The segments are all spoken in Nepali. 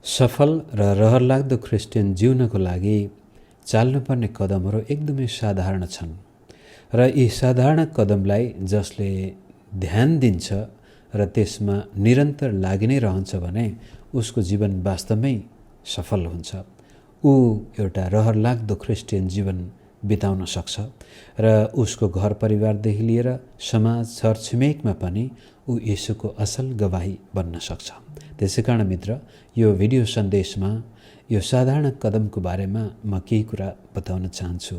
सफल र रहरलाग्दो क्रिस्चियन जिउनको लागि चाल्नुपर्ने कदमहरू एकदमै साधारण छन् र यी साधारण कदमलाई जसले ध्यान दिन्छ र त्यसमा निरन्तर लागि नै रहन्छ भने उसको जीवन वास्तवमै सफल हुन्छ। ऊ एउटा रहरलाग्दो क्रिस्चियन जीवन बिताउन सक्छ र उसको घर परिवारदेखि लिएर समाज छरछिमेकमा पनि ऊ येशूको असल गवाही बन्न सक्छ। त्यसैकारण मित्र, यो भिडियो सन्देशमा यो साधारण कदमको बारेमा म केही कुरा बताउन चाहन्छु।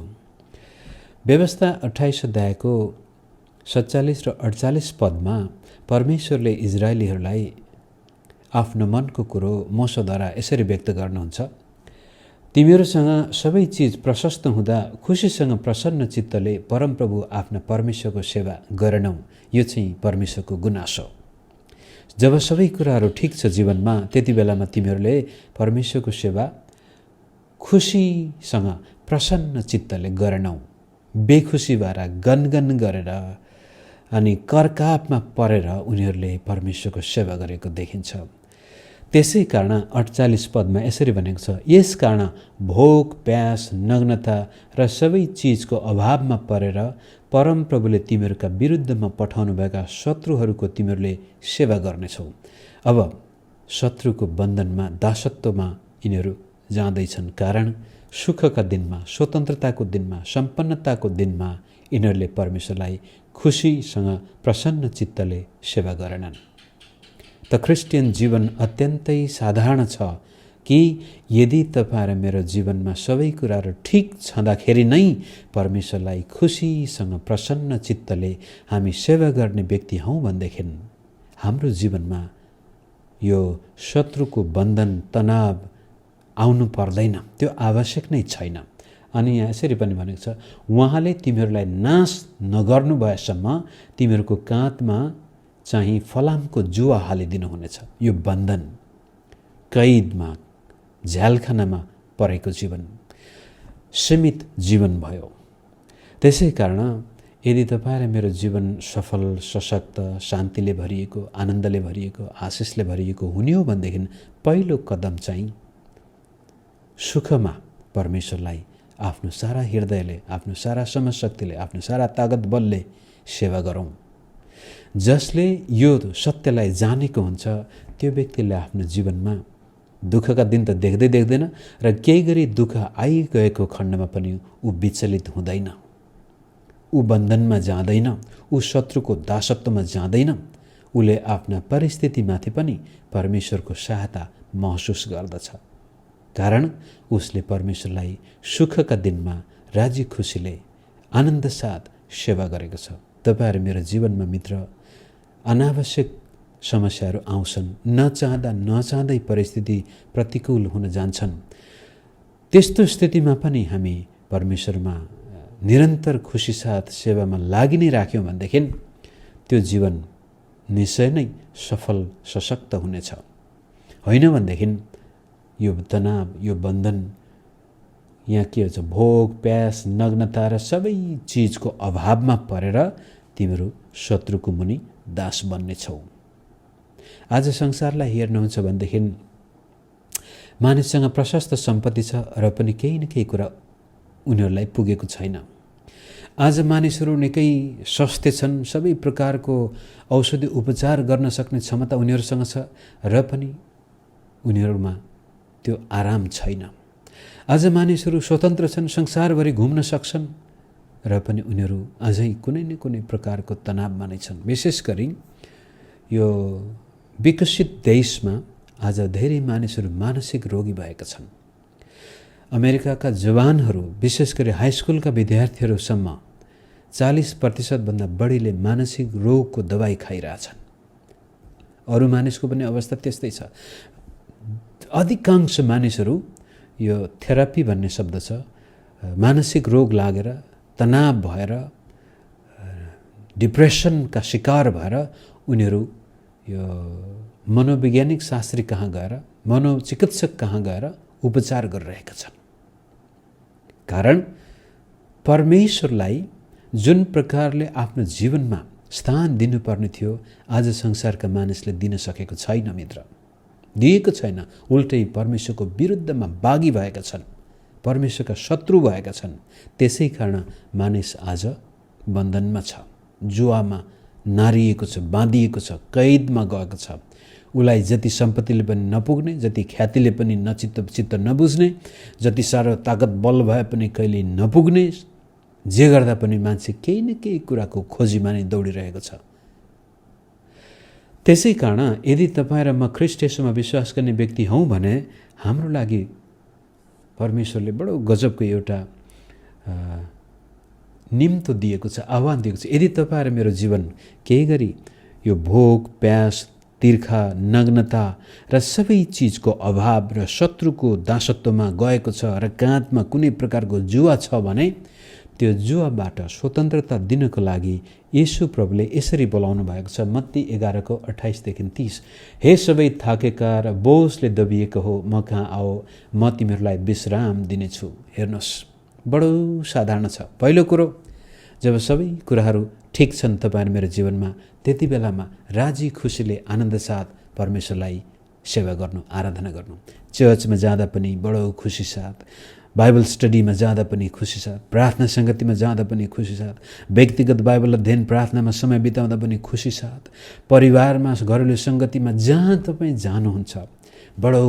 व्यवस्था 28 अध्यायको 47 र 48 पदमा परमेश्वरले इजरायलीहरूलाई आफ्नो मनको कुरो मोशद्वारा यसरी व्यक्त गर्नुहुन्छ। तिमीहरूसँग सबै चिज प्रशस्त हुँदा खुसीसँग प्रसन्न चित्तले परमप्रभु आफ्ना परमेश्वरको सेवा गरेनौ, यो चाहिँ परमेश्वरको गुनासो। जब सबै कुराहरू ठिक छ जीवनमा, त्यति बेलामा तिमीहरूले परमेश्वरको सेवा खुसीसँग प्रसन्न चित्तले गरेनौ। बेखुसी भएर गनगन गरेर अनि करकापमा परेर उनीहरूले परमेश्वरको सेवा गरेको देखिन्छ। त्यसै कारण 48 पदमा यसरी भनेको छ, यस कारण भोक, प्यास, नग्नता र सबै चिजको अभावमा परेर परमप्रभुले तिमीहरूका विरुद्धमा पठाउनुभएका शत्रुहरूको तिमीहरूले सेवा गर्नेछौ। अब शत्रुको बन्धनमा, दासत्वमा यिनीहरू जाँदैछन्, कारण सुखका दिनमा, स्वतन्त्रताको दिनमा, सम्पन्नताको दिनमा यिनीहरूले परमेश्वरलाई खुसीसँग प्रसन्न चित्तले सेवा गरेनन्। त क्रिस्चियन जीवन अत्यन्तै साधारण छ कि यदि तपाईँ र मेरो जीवनमा सबै कुराहरू ठिक छँदाखेरि नै परमेश्वरलाई खुसीसँग प्रसन्न चित्तले हामी सेवा गर्ने व्यक्ति हौँ भनेदेखि हाम्रो जीवनमा यो शत्रुको बन्धन, तनाव आउनु पर्दैन, त्यो आवश्यक नै छैन। अनि यहाँ यसरी पनि भनेको छ, उहाँले तिमीहरूलाई नाश नगर्नु भएसम्म तिमीहरूको काँधमा चाहिँ फलामको जुवा हालिदिनुहुनेछ। यो बन्धन, कैदमा, झ्यालखानामा परेको जीवन सीमित जीवन भयो। त्यसै कारण यदि तपाईँ र मेरो जीवन सफल, सशक्त, शान्तिले भरिएको, आनन्दले भरिएको, आशिषले भरिएको हुने हो भनेदेखि पहिलो कदम चाहिँ सुखमा परमेश्वरलाई आफ्नो सारा हृदयले, आफ्नो सारा समशक्तिले, आफ्नो सारा तागत बलले सेवा गरौँ। जसले यो सत्यलाई जानेको हुन्छ त्यो व्यक्तिले आफ्नो जीवनमा दुःखका दिन त देख्दै देख्दैन र केही गरी दुःख आइगएको खण्डमा पनि ऊ विचलित हुँदैन, ऊ बन्धनमा जाँदैन, ऊ शत्रुको दासत्वमा जाँदैन। उसले आफ्ना परिस्थितिमाथि पनि परमेश्वरको सहायता महसुस गर्दछ, कारण उसले परमेश्वरलाई सुखका दिनमा राजी खुसीले आनन्द साथ सेवा गरेको छ। तपाईहरु मेरो जीवनमा मित्र अनावश्यक समस्याहरू आउँछन्, नचाहँदै परिस्थिति प्रतिकूल हुन जान्छन्। त्यस्तो स्थितिमा पनि हामी परमेश्वरमा निरन्तर खुसी साथ सेवामा लागि नै राख्यौं भनेदेखि त्यो जीवन निश्चय नै सफल, सशक्त हुनेछ। होइन भनेदेखि यो तनाव, यो बन्धन, यहाँ के हुन्छ, भोग, प्यास, नग्नता र सबै चीजको अभावमा परेर तिम्रो शत्रुको मुनि दास बन्नेछौ। आज संसारलाई हेर्नुहुन्छ भनेदेखि मानिससँग प्रशस्त सम्पत्ति छ र पनि केही न केही कुरा उनीहरूलाई पुगेको छैन। आज मानिसहरू निकै स्वस्थ छन्, सबै प्रकारको औषधि उपचार गर्न सक्ने क्षमता उनीहरूसँग छ र पनि उनीहरूमा त्यो आराम छैन। आज मानिसहरू स्वतन्त्र छन्, संसारभरि घुम्न सक्छन् र पनि उनीहरू अझै कुनै न कुनै प्रकारको तनावमा नै छन्। विशेष गरी यो विकसित देशमा आज धेरै मानिसहरू मानसिक रोगी भएका छन्। अमेरिकाका जवानहरू, विशेष गरी हाई स्कुलका विद्यार्थीहरूसम्म 40% भन्दा बढीले मानसिक रोगको दबाई खाइरहेछन्। अरू मानिसको पनि अवस्था त्यस्तै छ। अधिकांश मानिसहरू, यो थेरापी भन्ने शब्द छ, मानसिक रोग लागेर, तनाव भएर, डिप्रेसनका शिकार भएर उनीहरू यो मनोवैज्ञानिक शास्त्री कहाँ गएर, मनोचिकित्सक कहाँ गएर उपचार गरिरहेका छन्। कारण परमेश्वरलाई जुन प्रकारले आफ्नो जीवनमा स्थान दिनुपर्ने थियो आज संसारका मानिसले दिन सकेको छैन मित्र। दिएको छैन। उल्टै परमेश्वरको विरुद्धमा बागी भएका छन्, परमेश्वरका शत्रु भएका छन्। त्यसै कारण मानिस आज बन्धनमा छ, जुवामा नारिएको छ, बाँधिएको छ, कैदमा गएको छ। उसलाई जति सम्पत्तिले पनि नपुग्ने, जति ख्यातिले पनि चित्त नबुझ्ने, जति साह्रो ताकत बल भए पनि कहिले नपुग्ने, जे गर्दा पनि मान्छे केही न केही कुराको खोजीमा नै दौडिरहेको छ। त्यसै कारण यदि तपाईँ र म ख्रीष्ट येशूमा विश्वास गर्ने व्यक्ति हौँ भने हाम्रो लागि परमेश्वरले बडो गजबको एउटा निम्तो दिएको छ, आह्वान दिएको छ। यदि तपाईँ र मेरो जीवन केही गरी यो भोक, प्यास, तिर्खा, नग्नता र सबै चिजको अभाव र शत्रुको दासत्वमा गएको छ र काँधमा कुनै प्रकारको जुवा छ भने त्यो जुवाबाट स्वतन्त्रता दिनको लागि येशू प्रभुले यसरी बोलाउनु भएको छ। मत्ती 11:28-30, हे सबै थाकेका र बोझले दबिएको हो, म कहाँ आओ, म तिमीहरूलाई विश्राम दिनेछु। हेर्नुहोस्, बडो साधारण छ। पहिलो कुरो, जब सबै कुराहरू ठिक छन् तपाईँ मेरो जीवनमा, त्यति बेलामा राजी खुसीले आनन्द साथ परमेश्वरलाई सेवा गर्नु, आराधना गर्नु। चर्चमा जाँदा पनि बडो खुसी साथ, बाइबल स्टडीमा जाँदा पनि खुसी साथ, प्रार्थना सङ्गतिमा जाँदा पनि खुसी साथ, व्यक्तिगत बाइबल अध्ययन प्रार्थनामा समय बिताउँदा पनि खुसी साथ, परिवारमा घरेलु सङ्गतिमा जहाँ तपाईँ जानुहुन्छ बडो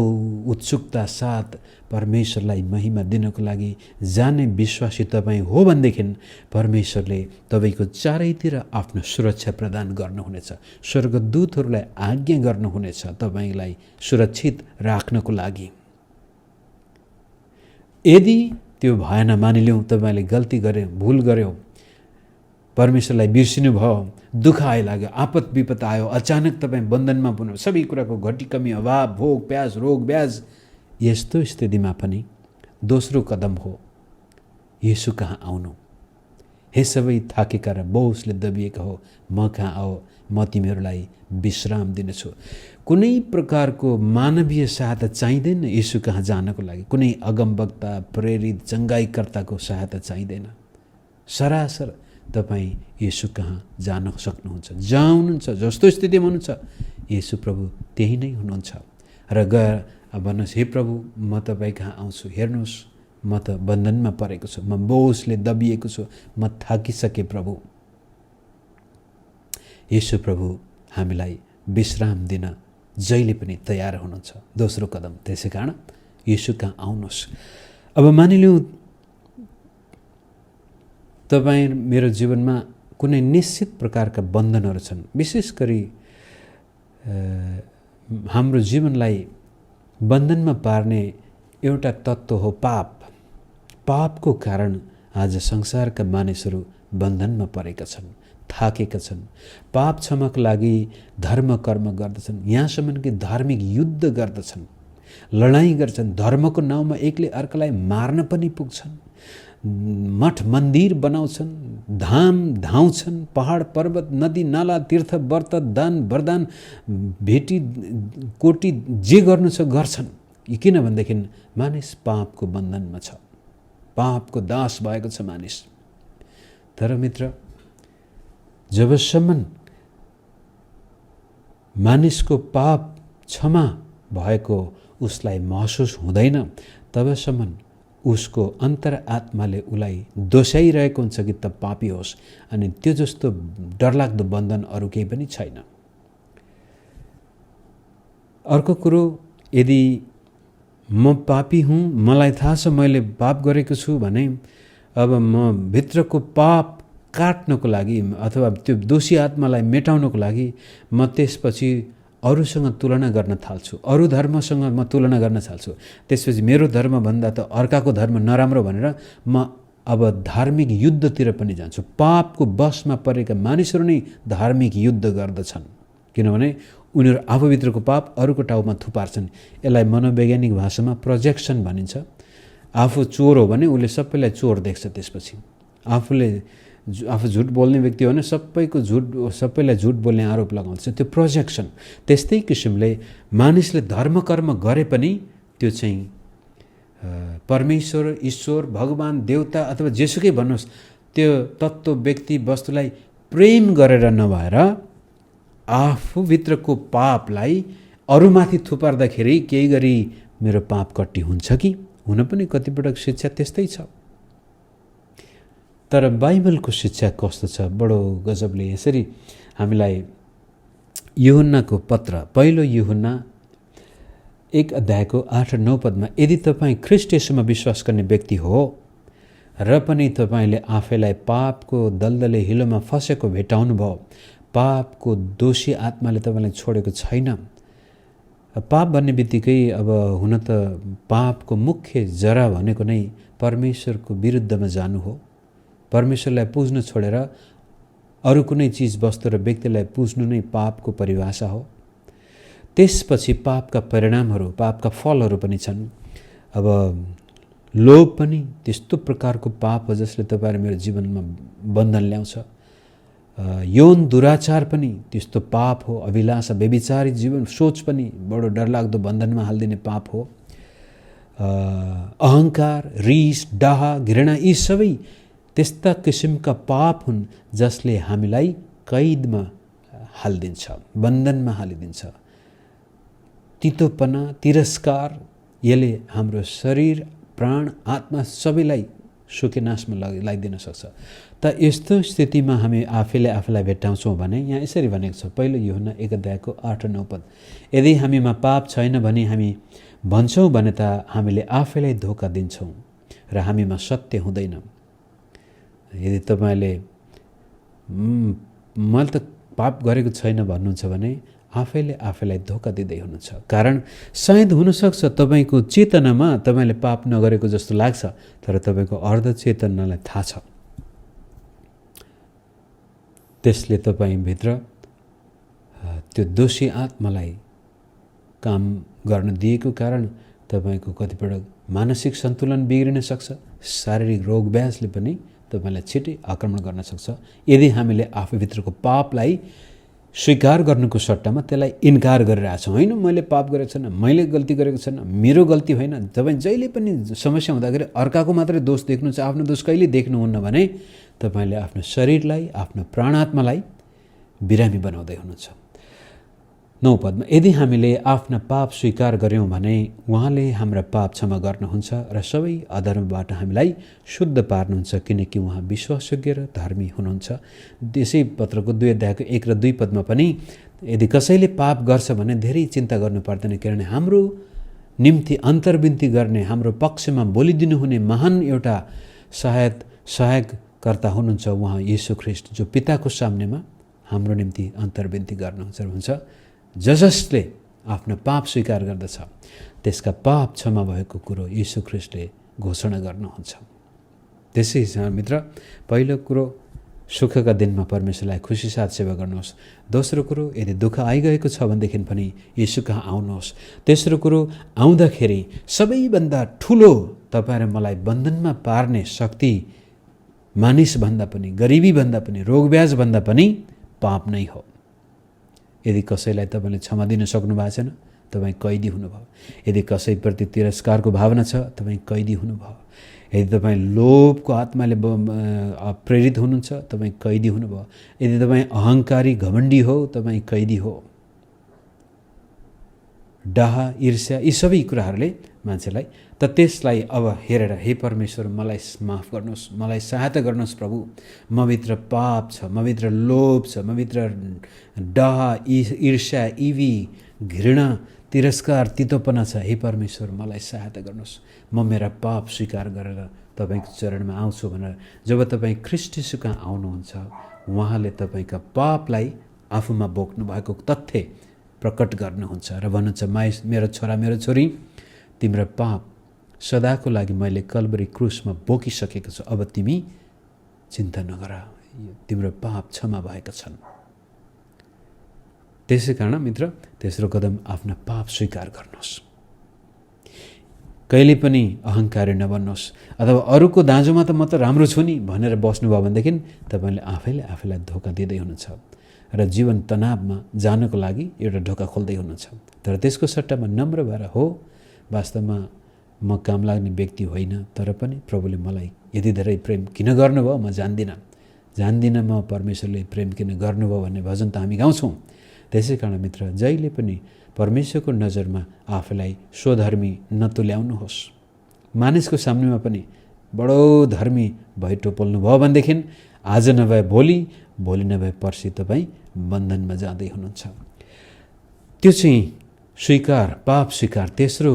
उत्सुकता साथ परमेश्वरलाई महिमा दिनको लागि जाने विश्वासी तपाईँ हो भनेदेखि परमेश्वरले तपाईँको चारैतिर आफ्नो सुरक्षा प्रदान गर्नुहुनेछ। स्वर्गदूतहरूलाई आज्ञा गर्नुहुनेछ तपाईँलाई सुरक्षित राख्नको लागि। यदि त्यो भएन, मानिलिउँ तपाईँले गल्ती गरे, भुल गर्यो, परमेश्वरलाई बिर्सिनु भयो, दुःख आइलाग्यो, आपत विपत आयो, अचानक तपाईँ बन्धनमा पुग्नु, सबै कुराको घटी कमी, अभाव, भोग, प्यास, रोग, ब्याज, यस्तो स्थितिमा पनि दोस्रो कदम हो येशू कहाँ आउनु। हे सबै थाकेका र बोझले दबिएका हो, म कहाँ आओ, म तिमीहरूलाई विश्राम दिनेछु। कुनै प्रकारको मानवीय सहायता चाहिँदैन येशू कहाँ जानको लागि। कुनै अगमवक्ता, प्रेरित, चङ्गाईकर्ताको सहायता चाहिँदैन। सरासर तपाईँ येशू कहाँ जान सक्नुहुन्छ। जहाँ हुनुहुन्छ, जस्तो स्थितिमा हुनुहुन्छ, येशू प्रभु त्यही नै हुनुहुन्छ। र गएर भन्नुहोस्, हे प्रभु, म तपाईँ कहाँ आउँछु, हेर्नुहोस् म त बन्धनमा परेको छु, म बोझले दबिएको छु, म थाकिसकेँ प्रभु। येशू प्रभु हामीलाई विश्राम दिन जहिले पनि तयार हुनुहुन्छ। दोस्रो कदम, त्यसै कारण येशू कहाँ आउनुहोस्। अब मानिलिउँ तपाईँ मेरो जीवनमा कुनै निश्चित प्रकारका बन्धनहरू छन्। विशेष गरी हाम्रो जीवनलाई बन्धनमा पार्ने एउटा तत्त्व हो पाप। पापको कारण आज संसारका मानिसहरू बन्धनमा परेका छन्, थाकेका छन्। पाप क्षमाको लागि धर्म कर्म गर्दछन्, यहाँसम्म कि धार्मिक युद्ध गर्दछन्, लडाइँ गर्छन्, धर्मको नाउँमा एकले अर्कालाई मार्न पनि पुग्छन्, मठ मन्दिर बनाउँछन्, धाम धाउँछन्, पहाड पर्वत नदी नाला तीर्थ व्रत दान वरदान भेटी कोटी जे गर्नु छ गर्छन्। किनभनेदेखि मानिस पापको बन्धनमा छ, पापको दास भएको छ मानिस। तर मित्र, जबसम्म मानिसको पाप क्षमा भएको उसलाई महसुस हुँदैन, तबसम्म उसको अन्तरआत्माले उसलाई दोषाइरहेको हुन्छ कि त पापी होस्। अनि त्यो जस्तो डरलाग्दो बन्धन अरू केही पनि छैन। अर्को कुरो, यदि म पापी हुँ, मलाई थाहा छ मैले पाप गरेको छु भने अब म भित्रको पाप काट्नको लागि अथवा त्यो दोषी आत्मालाई मेटाउनको लागि म त्यसपछि अरूसँग तुलना गर्न थाल्छु, अरू धर्मसँग म तुलना गर्न थाल्छु। त्यसपछि मेरो धर्मभन्दा त अर्काको धर्म नराम्रो भनेर म अब धार्मिक युद्धतिर पनि जान्छु। पापको वशमा परेका मानिसहरू नै धार्मिक युद्ध गर्दछन्, किनभने उनीहरू आफूभित्रको पाप अरूको टाउमा थुपार्छन्। यसलाई मनोवैज्ञानिक भाषामा प्रोजेक्सन भनिन्छ। आफू चोर हो भने उसले सबैलाई चोर देख्छ, त्यसपछि आफू झुट बोल्ने व्यक्ति हो भने सबैलाई झुट बोल्ने आरोप लगाउँछ, त्यो प्रोजेक्सन। त्यस्तै किसिमले मानिसले धर्म कर्म गरे पनि त्यो चाहिँ परमेश्वर, ईश्वर, भगवान, देवता अथवा जेसुकै भन्नुहोस्, त्यो तत्त्व, व्यक्ति, वस्तुलाई प्रेम गरेर नभएर आफूभित्रको पापलाई अरूमाथि थुपार्दाखेरि केही गरी मेरो पाप कट्टी हुन्छ कि? हुन पनि कतिपटक शिक्षा त्यस्तै छ। तर बाइबलको शिक्षा कस्तो छ? बडो गजबले यसरी हामीलाई यूहन्नाको पत्र पहिलो यूहन्ना 1 अध्यायको 8 र 9 पदमा, यदि तपाईँ ख्रीष्ट येशूमा विश्वास गर्ने व्यक्ति हो र पनि तपाईँले आफैलाई पापको दलदले हिलोमा फसेको भेटाउनु भयो, पापको दोषी आत्माले तपाईँलाई छोडेको छैन। पाप भन्ने बित्तिकै अब हुन त पापको मुख्य जरा भनेको नै परमेश्वरको विरुद्धमा जानु हो। परमेश्वरलाई पुज्न छोडेर अरू कुनै चिज वस्तु र व्यक्तिलाई पुज्नु नै पापको परिभाषा हो। त्यसपछि पापका परिणामहरू, पापका फलहरू पनि छन्। अब लोभ पनि त्यस्तो प्रकारको पाप हो जसले तपाईँ मेरो जीवनमा बन्धन ल्याउँछ। यौन दुराचार पनि त्यस्तो पाप हो। अभिलाषा, व्यभिचारी जीवन सोच पनि बडो डरलाग्दो बन्धनमा हालिदिने पाप हो। अहङ्कार, रिस, डाह, घृणा यी सबै त्यस्ता किसिमका पाप हुन् जसले हामीलाई कैदमा हालिदिन्छ, बन्धनमा हालिदिन्छ। तितोपना, तिरस्कार, यसले हाम्रो शरीर, प्राण, आत्मा सबैलाई सुकेनाशमा लगाइदिन सक्छ। त यस्तो स्थितिमा हामी आफैलाई भेट्टाउँछौँ भने यहाँ यसरी भनेको छ पहिलो यूहन्ना 1 अध्यायको 8 र 9 पद, यदि हामीमा पाप छैन भने हामी भन्छौँ भने त हामीले आफैलाई धोका दिन्छौँ र हामीमा सत्य हुँदैन। यदि तपाईँले मैले त पाप गरेको छैन भन्नुहुन्छ भने आफैले आफैलाई धोका दिँदै हुनुहुन्छ। कारण सायद हुनसक्छ तपाईँको चेतनामा तपाईँले पाप नगरेको जस्तो लाग्छ, तर तपाईँको अर्ध चेतनालाई थाहा छ। त्यसले तपाईँभित्र त्यो दोषी आत्मालाई काम गर्न दिएको कारण तपाईँको कतिपटक मानसिक सन्तुलन बिग्रिन सक्छ। शारीरिक रोग व्याधले पनि तपाईँलाई छिटै आक्रमण गर्न सक्छ यदि हामीले आफूभित्रको पापलाई स्वीकार गर्नुको सट्टामा त्यसलाई इन्कार गरिरहेछौँ। होइन, मैले पाप गरेको छैन, मैले गल्ती गरेको छैन, मेरो गल्ती होइन। तपाईँ जहिले पनि समस्या हुँदाखेरि अर्काको मात्रै दोष देख्नुहुन्छ, आफ्नो दोष कहिले देख्नुहुन्न भने तपाईँले आफ्नो शरीरलाई, आफ्नो प्राणात्मालाई बिरामी बनाउँदै हुनुहुन्छ। 9 पदमा, यदि हामीले आफ्ना पाप स्वीकार गऱ्यौँ भने उहाँले हाम्रा पाप क्षमा गर्नुहुन्छ र सबै अधर्मबाट हामीलाई शुद्ध पार्नुहुन्छ, किनकि उहाँ विश्वासयोग्य र धर्मी हुनुहुन्छ। त्यसै पत्रको 2 अध्यायको 1 र 2 पदमा पनि यदि कसैले पाप गर्छ भने धेरै चिन्ता गर्नु पर्दैन, किनभने हाम्रो निम्ति अन्तर्विन्ती गर्ने, हाम्रो पक्षमा बोलिदिनु हुने महान एउटा सहायककर्ता हुनुहुन्छ उहाँ येशू ख्रीष्ट, जो पिताको सामनेमा हाम्रो निम्ति अन्तर्विन्ती गर्नुहुन्छ। जसले आफ्नो पाप स्वीकार गर्दछ त्यसका पाप क्षमा भएको कुरो येशू ख्रीष्टले घोषणा गर्नुहुन्छ। त्यसै मित्र, पहिलो कुरो सुखका दिनमा परमेश्वरलाई खुसी साथ सेवा गर्नुहोस्। दोस्रो कुरो, यदि दुःख आइगएको छ भनेदेखि पनि येशू कहाँ आउनुहोस्। तेस्रो कुरो, आउँदाखेरि सबैभन्दा ठुलो तपाईँ र मलाई बन्धनमा पार्ने शक्ति मानिसभन्दा पनि, गरिबीभन्दा पनि, रोगब्याजभन्दा पनि पाप नै हो। यदि कसैलाई तपाईँले क्षमा दिन सक्नु भएको छैन, तपाईँ कैदी हुनुभयो। यदि कसैप्रति तिरस्कारको भावना छ, तपाईँ कैदी हुनुभयो। यदि तपाईँ लोभको आत्माले प्रेरित हुनुहुन्छ, तपाईँ कैदी हुनुभयो। यदि तपाईँ अहङ्कारी घमण्डी हो, तपाईँ कैदी हो। डाह, ईर्ष्या यी सबै कुराहरूले मान्छेलाई त्यसलाई अब हेरेर, हे परमेश्वर मलाई माफ गर्नुहोस्, मलाई सहायता गर्नुहोस् प्रभु, मभित्र पाप छ, मभित्र लोभ छ, मभित्र डाह, ईर्ष्या, इवी, घृणा, तिरस्कार, तितोपना छ। हे परमेश्वर मलाई सहायता गर्नुहोस्, म मेरा पाप स्वीकार गरेर तपाईँको चरणमा आउँछु भनेर जब तपाईँ ख्रीष्ट येशू कहाँ आउनुहुन्छ, उहाँले तपाईँका पापलाई आफूमा बोक्नु भएको तथ्य प्रकट गर्नुहुन्छ र भन्नुहुन्छ, मेरो छोरा, मेरो छोरी, तिम्रो पाप सदाको लागि मैले कल्वरी क्रुसमा बोकिसकेको छु। अब तिमी चिन्ता नगर, तिम्रो पाप क्षमा भएका छन्। त्यसै कारण मित्र, तेस्रो कदम आफ्ना पाप स्वीकार गर्नुहोस्। कहिले पनि अहङ्कारी नबन्नुहोस्, अथवा अरूको दाँजोमा त म त राम्रो छु नि भनेर बस्नुभयो भनेदेखि तपाईँले आफैलाई धोका दिँदै हुनुहुन्छ र जीवन तनावमा जानको लागि एउटा ढोका खोल्दै हुनुहुन्छ। तर त्यसको सट्टामा नम्र भएर, हो वास्तवमा म काम लाग्ने व्यक्ति होइन, तर पनि प्रभुले मलाई यति धेरै प्रेम किन गर्नुभयो म जान्दिनँ म परमेश्वरले प्रेम किन गर्नुभयो भन्ने भजन त हामी गाउँछौँ। त्यसै कारण मित्र, जहिले पनि परमेश्वरको नजरमा आफूलाई स्वधर्मी नतुल्याउनुहोस्। मानिसको सामनेमा पनि बडो धर्मी भई टोपल्नु भयो भनेदेखि आज नभए भोलि, भोलि नभए पर्सि तपाईँ बन्धनमा जाँदै हुनुहुन्छ। त्यो चाहिँ स्वीकार, पाप स्वीकार। तेस्रो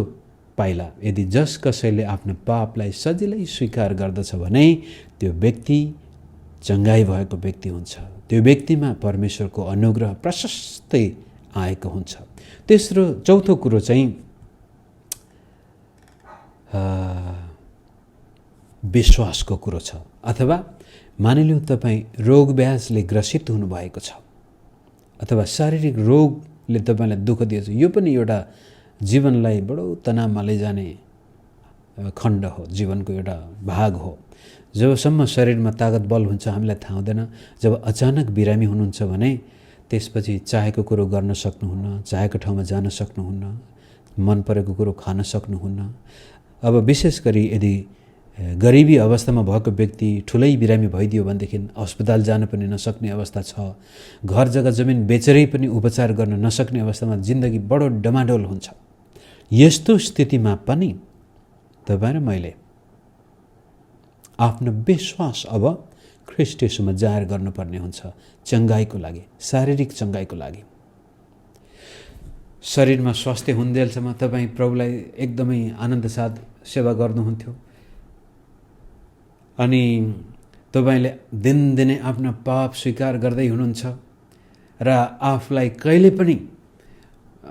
पाइला, यदि जस कसैले आफ्नो पापलाई सजिलै स्वीकार गर्दछ भने त्यो व्यक्ति चङ्गाई भएको व्यक्ति हुन्छ। त्यो व्यक्तिमा परमेश्वरको अनुग्रह प्रशस्तै आएको हुन्छ। चौथो कुरो चाहिँ विश्वासको कुरो छ। अथवा मानिलिउँ तपाईँ रोग व्याजले ग्रसित हुनुभएको छ अथवा शारीरिक रोगले तपाईँलाई दुःख दिएछ। यो पनि एउटा जीवनलाई बडो तनावमा लैजाने खण्ड हो, जीवनको एउटा भाग हो। जबसम्म शरीरमा तागत बल हुन्छ हामीलाई थाहा हुँदैन। जब अचानक बिरामी हुनुहुन्छ भने त्यसपछि चाहेको कुरो गर्न सक्नुहुन्न, चाहेको ठाउँमा जान सक्नुहुन्न, मन परेको कुरो खान सक्नुहुन्न। अब विशेष गरी यदि गरिबी अवस्थामा भएको व्यक्ति ठुलै बिरामी भइदियो भनेदेखि अस्पताल जान पनि नसक्ने अवस्था छ। घर जग्गा जमिन बेचेरै पनि उपचार गर्न नसक्ने अवस्थामा जिन्दगी बडो डमाडोल हुन्छ। यस्तो स्थितिमा पनि तपाईँ र मैले आफ्नो विश्वास अब ख्रीष्ट येशूमा जाहेर गर्नुपर्ने हुन्छ, चङ्गाईको लागि, शारीरिक चङ्गाईको लागि। शरीरमा स्वास्थ्य हुन्जेलसम्म तपाईँ प्रभुलाई एकदमै आनन्द साथ सेवा गर्नुहुन्थ्यो अनि तपाईँले दिनदिनै आफ्नो पाप स्वीकार गर्दै हुनुहुन्छ र आफूलाई कहिले पनि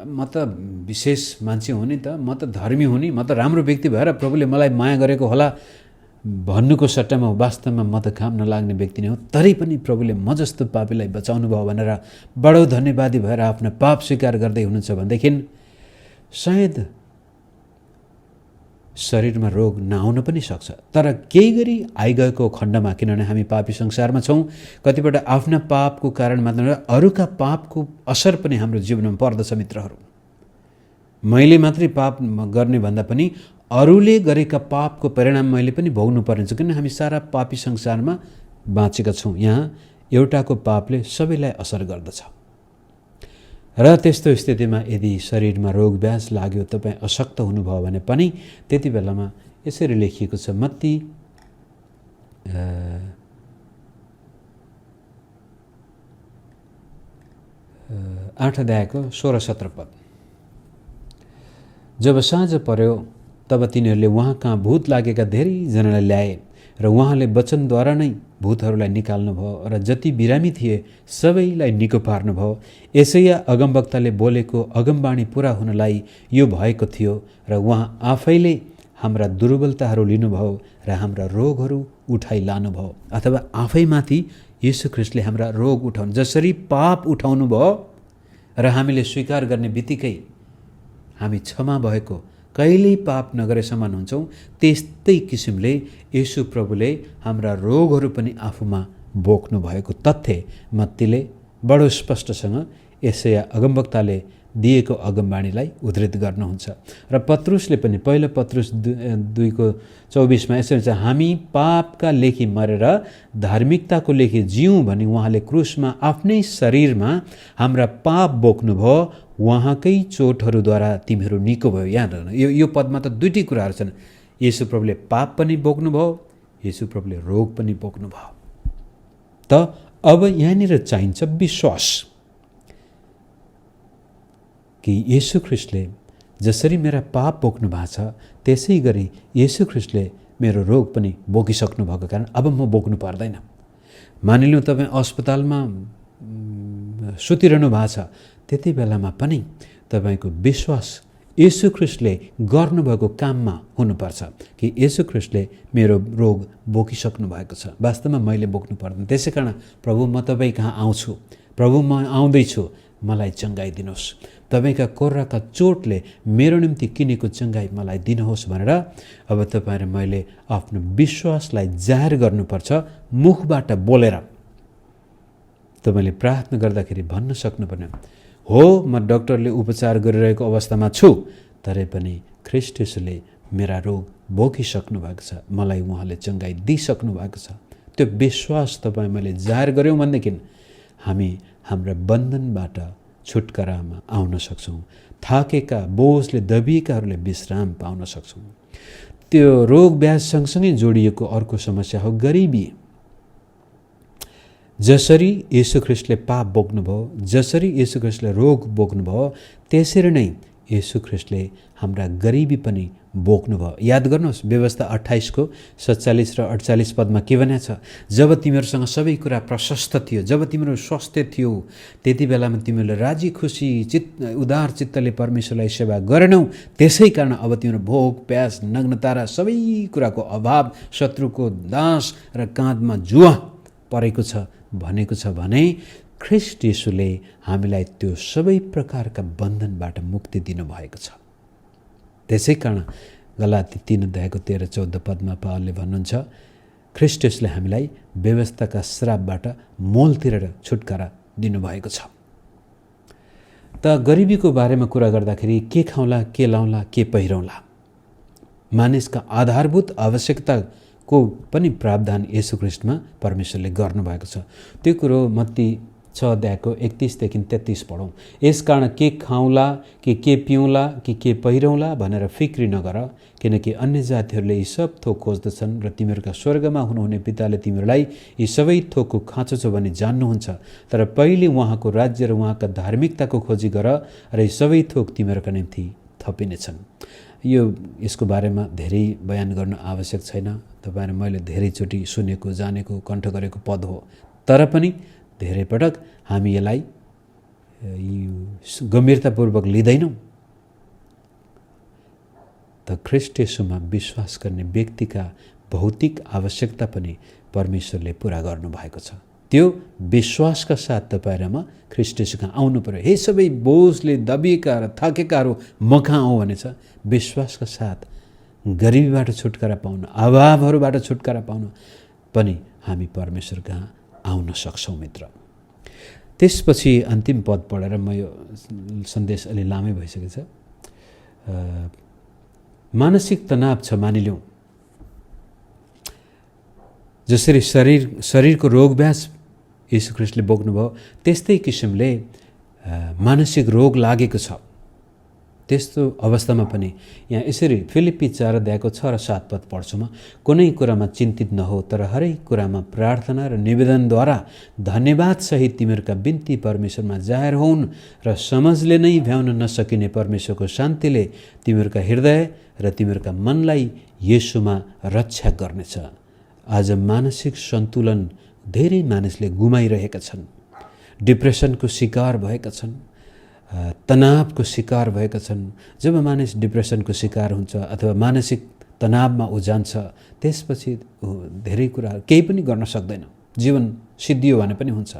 म त विशेष मान्छे हो नि त, म त धर्मी हो नि, म त राम्रो व्यक्ति भएर प्रभुले मलाई माया गरेको होला भन्नुको सट्टामा वास्तवमा म त काम नलाग्ने व्यक्ति नै हो, तरै पनि प्रभुले म जस्तो पापीलाई बचाउनु भयो भनेर बडो धन्यवादी भएर आफ्नो पाप स्वीकार गर्दै हुनुहुन्छ भनेदेखि सायद शरीरमा रोग नआउन पनि सक्छ। तर केही गरी आइगएको खण्डमा, किनभने हामी पापी संसारमा छौँ, कतिपल्ट आफ्ना पापको कारण मात्र अरूका पापको असर पनि हाम्रो जीवनमा पर्दछ। मित्रहरू, मैले मात्रै पाप गर्ने भन्दा पनि अरूले गरेका पापको परिणाम मैले पनि भोग्नु पर्ने छ, किन हामी सारा पापी संसारमा बाँचेका छौँ। यहाँ एउटाको पापले सबैलाई असर गर्दछ र त्यस्तो स्थितिमा यदि शरीरमा रोग व्याज लाग्यो, तपाईँ अशक्त हुनुभयो भने पनि त्यति बेलामा यसरी लेखिएको छ मत्ती 8 अध्यायको 16-17 पद। जब साँझ पर्यो तब तिनीहरूले उहाँ कहाँ भूत लागेका धेरैजनालाई ल्याए र उहाँले वचनद्वारा नै भूतहरूलाई निकाल्नुभयो र जति बिरामी थिए सबैलाई निको पार्नुभयो। यसैया अगमवक्ताले बोलेको अगमबाणी पुरा हुनलाई यो भएको थियो र उहाँ आफैले हाम्रा दुर्बलताहरू लिनुभयो र हाम्रा रोगहरू उठाइ लानुभयो। अथवा आफैमाथि येशू ख्रीष्टले हाम्रा रोग उठाउनु, जसरी पाप उठाउनु भयो र हामीले स्वीकार गर्ने बित्तिकै हामी क्षमा भएको, कहिल्यै पाप नगरेसम्म हुन्छौँ, त्यस्तै किसिमले येशू प्रभुले हाम्रा रोगहरू पनि आफूमा बोक्नु भएको तथ्य मत्तीले बडो स्पष्टसँग यसैया अगमवक्ताले दिएको अगमबाणीलाई उद्धृत गर्नुहुन्छ। र पत्रुसले पनि पहिलो पत्रुस 2:24 यसरी छ, हामी पापका लेखी मरेर धार्मिकताको लेखी जिउँ भनी उहाँले क्रुसमा आफ्नै शरीरमा हाम्रा पाप बोक्नुभयो, उहाँकै चोटहरूद्वारा तिमीहरू निको भयो। याद राख्नु, यो पदमा त दुईटै कुराहरू छन्। येशू प्रभुले पाप पनि बोक्नुभयो, येशू प्रभुले रोग पनि बोक्नुभयो। त अब यहाँनिर चाहिन्छ विश्वास कि येशू ख्रीष्टले जसरी मेरा पाप बोक्नु भएको छ त्यसै गरी येशू ख्रीष्टले मेरो रोग पनि बोकिसक्नु भएको कारण अब म बोक्नु पर्दैन। मानिलिउँ तपाईँ अस्पतालमा सुतिरहनु भएको छ, त्यति बेलामा पनि तपाईँको विश्वास येशू ख्रीष्टले गर्नुभएको काममा हुनुपर्छ कि येशू ख्रीष्टले मेरो रोग बोकिसक्नु भएको छ, वास्तवमा मैले बोक्नु पर्दैन। त्यसै कारण प्रभु म तपाईँ कहाँ आउँछु, प्रभु म आउँदैछु, मलाई चङ्गाई दिनुहोस्, तपाईँका कोर्राका चोटले मेरो निम्ति किनेको चङ्गाई मलाई दिनुहोस् भनेर अब तपाईँ र मैले आफ्नो विश्वासलाई जाहेर गर्नुपर्छ। मुखबाट बोलेर तपाईँले प्रार्थना गर्दाखेरि भन्न सक्नुपर्ने हो, म डाक्टरले उपचार गरिरहेको अवस्थामा छु, तरै पनि ख्रीष्ट येशूले मेरा रोग बोकिसक्नु भएको छ, मलाई उहाँले चङ्गाई दिइसक्नु भएको छ। त्यो विश्वास तपाईँ मैले जाहेर गऱ्यौँ भनेदेखि हामी हाम्रा बन्धनबाट छुटकारामा आउन सक्छौँ। थाकेका बोझले दबिएकाहरूले विश्राम पाउन सक्छौँ। त्यो रोग व्याध सँगसँगै जोडिएको अर्को समस्या हो गरिबी। जसरी येशू ख्रीष्टले पाप बोक्नुभयो, जसरी येशू ख्रीष्टले रोग बोक्नुभयो, त्यसरी नै येशू ख्रीष्टले हाम्रा गरिबी पनि बोक्नुभयो। याद गर्नुहोस् व्यवस्था 28 को 47 र 48 पदमा के भनेको छ? जब तिमीहरूसँग सबै कुरा प्रशस्त थियो, जब तिम्रो स्वास्थ्य थियो, त्यति बेलामा तिमीहरूले राजी खुसी उदार चित्तले परमेश्वरलाई सेवा गरेनौ। त्यसै कारण अब तिम्रो भोक प्यास नग्नता र सबै कुराको अभाव, शत्रुको दास र काँधमा जुवा परेको छ भनेको छ भने ख्रीष्ट येशूले हामीलाई त्यो सबै प्रकारका बन्धनबाट मुक्ति दिनुभएको छ। त्यसै कारण गलाती 3:13-14 पदमा पावलले भन्नुहुन्छ, ख्रीष्ट येशूले हामीलाई व्यवस्थाका श्रापबाट मोल तिरेर छुटकारा दिनुभएको छ। त गरिबीको बारेमा कुरा गर्दाखेरि के खाउँला, के लाउँला, के पहिरौँला, मानिसका आधारभूत आवश्यकताको पनि प्रावधान येशू ख्रीष्टमा परमेश्वरले गर्नुभएको छ। त्यो कुरो मत्ती 6:31-33 पढौँ। यसकारण के खाउँला, के पिउँला, के पहिरौँला भनेर फिक्री नगर, किनकि अन्य जातिहरूले यी सब थोक खोज्दछन् र तिमीहरूका स्वर्गमा हुनुहुने पिताले तिमीहरूलाई यी सबै थोकको खाँचो छ भने जान्नुहुन्छ। तर पहिले उहाँको राज्य र उहाँका धार्मिकताको खोजी गर र यी सबै थोक तिमीहरूका निम्ति थपिनेछन्। यसको बारेमा धेरै बयान गर्न आवश्यक छैन। तपाईहरु मैले धेरैचोटि सुनेको, जानेको, कण्ठ गरेको पद हो। तर पनि धेरै पटक हामी यसलाई गम्भीरतापूर्वक लिँदैनौँ। त ख्रीष्ट येशूमा विश्वास गर्ने व्यक्तिका भौतिक आवश्यकता पनि परमेश्वरले पूरा गर्नुभएको छ। त्यो विश्वासका साथ तपाईहरुमा ख्रीष्ट येशूका आउनु पर्यो। हे सबै बोझले दबिएका र थाकेकाहरू म कहाँ आउँ भनेछ। विश्वासका साथ गरिबीबाट छुटकारा पाउन, अभावहरूबाट छुटकारा पाउन पनि हामी परमेश्वर कहाँ आउन सक्छौँ मित्र। त्यसपछि अन्तिम पद पढेर म यो सन्देश अलि लामै भइसकेछ। मानसिक तनाव छ मानिलिउँ। जसरी शरीरको रोगव्यास येशू ख्रीष्टले बोक्नुभयो, त्यस्तै किसिमले मानसिक रोग लागेको छ। त्यस्तो अवस्थामा पनि यहाँ यसरी फिलिप्पी 4:6-7 पद पढ्छु म। कुनै कुरामा चिन्तित नहो, तर हरेक कुरामा प्रार्थना र निवेदनद्वारा धन्यवाद सहित तिमीहरूका बिन्ती परमेश्वरमा जाहेर हुन् र समझले नै भ्याउन नसकिने परमेश्वरको शान्तिले तिमीहरूका हृदय र तिमीहरूका मनलाई येशूमा रक्षा गर्नेछ। आज मानसिक सन्तुलन धेरै मानिसले गुमाइरहेका छन्। डिप्रेसनको शिकार भएका छन्, तनावको शिकार भएका छन्। जब मानिस डिप्रेसनको शिकार हुन्छ अथवा मानसिक तनावमा ऊ जान्छ, त्यसपछि धेरै कुरा केही पनि गर्न सक्दैन, जीवन सिद्धियो भने पनि हुन्छ।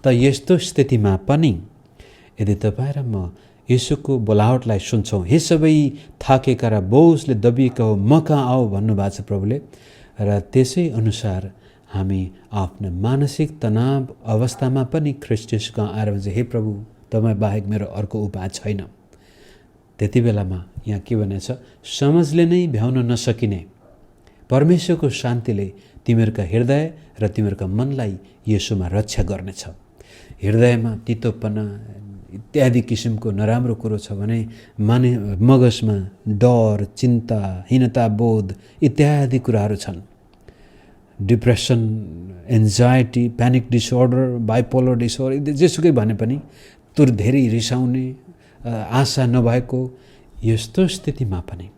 त यस्तो स्थितिमा पनि यदि तपाईँ र म येशूको बोलावटलाई सुन्छौँ, हे सबै थाकेका र बोझले दबिएका हो म कहाँ आऊ भन्नुभएको छ प्रभुले, र त्यसै अनुसार हामी आफ्नो मानसिक तनाव अवस्थामा पनि ख्रीष्ट येशू कहाँ आएर भन्छ, हे प्रभु तपाईँ बाहेक मेरो अर्को उपाय छैन। त्यति बेलामा यहाँ के भनेछ, समझले नै भ्याउन नसकिने परमेश्वरको शान्तिले तिमीहरूका हृदय र तिमीहरूका मनलाई येशूमा रक्षा गर्नेछ। हृदयमा तितोपना इत्यादि किसिमको नराम्रो कुरो छ भने मगजमा डर, चिन्ता, हीनताबोध इत्यादि कुराहरू छन्। Depression, anxiety, panic disorder, bipolar disorder, जेसुकै भने पनि तुर धेरै रिसाउने, आशा नभएको यस्तो स्थितिमा पनि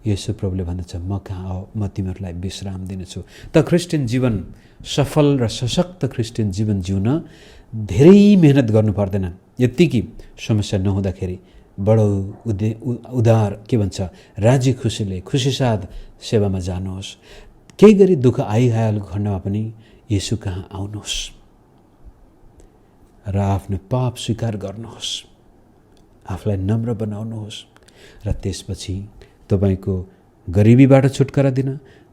येशू प्रभुले भन्दछ, म कहाँ आऊ, म तिमीहरूलाई विश्राम दिनेछु। त क्रिस्चियन जीवन, सफल र सशक्त क्रिस्चियन जीवन जिउन धेरै मेहनत गर्नु पर्दैन। यत्तिकै समस्या नहुँदाखेरि बडो उदार के भन्छ, राजी खुसीले खुसीसाथ सेवामा जानुहोस्। केही गरी दुःख आइहालेको खण्डमा पनि येशू कहाँ आउनुहोस् र आफ्नो पाप स्वीकार गर्नुहोस्, आफूलाई नम्र बनाउनुहोस् र त्यसपछि तपाईको गरिबीबाट छुटकारा दिन,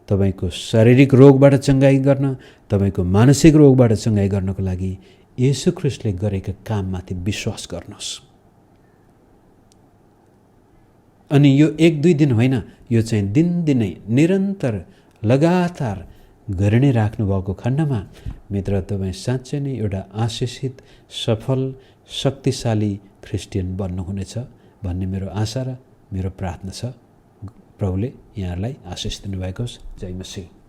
तपाईको शारीरिक रोगबाट चङ्गाई गर्न, तपाईको मानसिक रोगबाट चङ्गाई गर्नको लागि येशू ख्रीष्टले गरेका काममाथि विश्वास गर्नुहोस्। अनि यो 1-2 दिन होइन, यो चाहिँ दिनदिनै निरन्तर लगातार गरि नै राख्नुभएको खण्डमा मित्र तपाईँ साँच्चै नै एउटा आशिषित, सफल, शक्तिशाली क्रिस्चियन बन्नुहुनेछ भन्ने मेरो आशा र मेरो प्रार्थना छ। प्रभुले यहाँहरूलाई आशिष दिनुभएको होस्। जय मसीह।